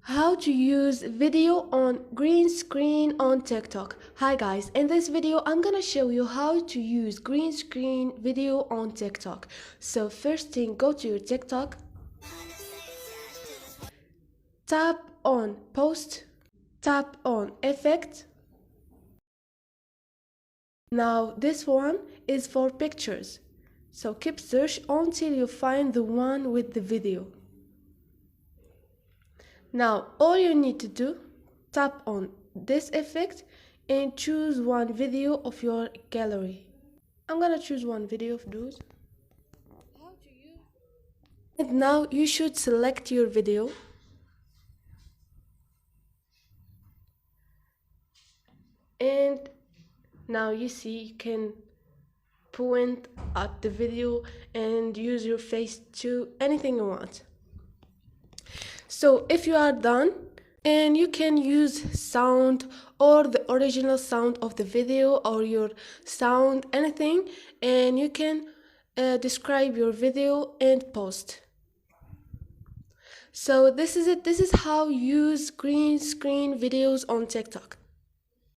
How to use video on green screen on TikTok. Hi guys, in this video I'm gonna show you how to use green screen video on TikTok. So first thing, go to your TikTok, tap on post, tap on effect. Now this one is for pictures, so keep search until you find the one with the video. Now all you need to do, tap on this effect and choose one video of your gallery. I'm gonna choose one video of those. And now you should select your video. And now you see you can point at the video and use your face to anything you want. So if you are done, and you can use sound or the original sound of the video or your sound, anything, and you can describe your video and post. So this is it. This is how you use green screen videos on TikTok.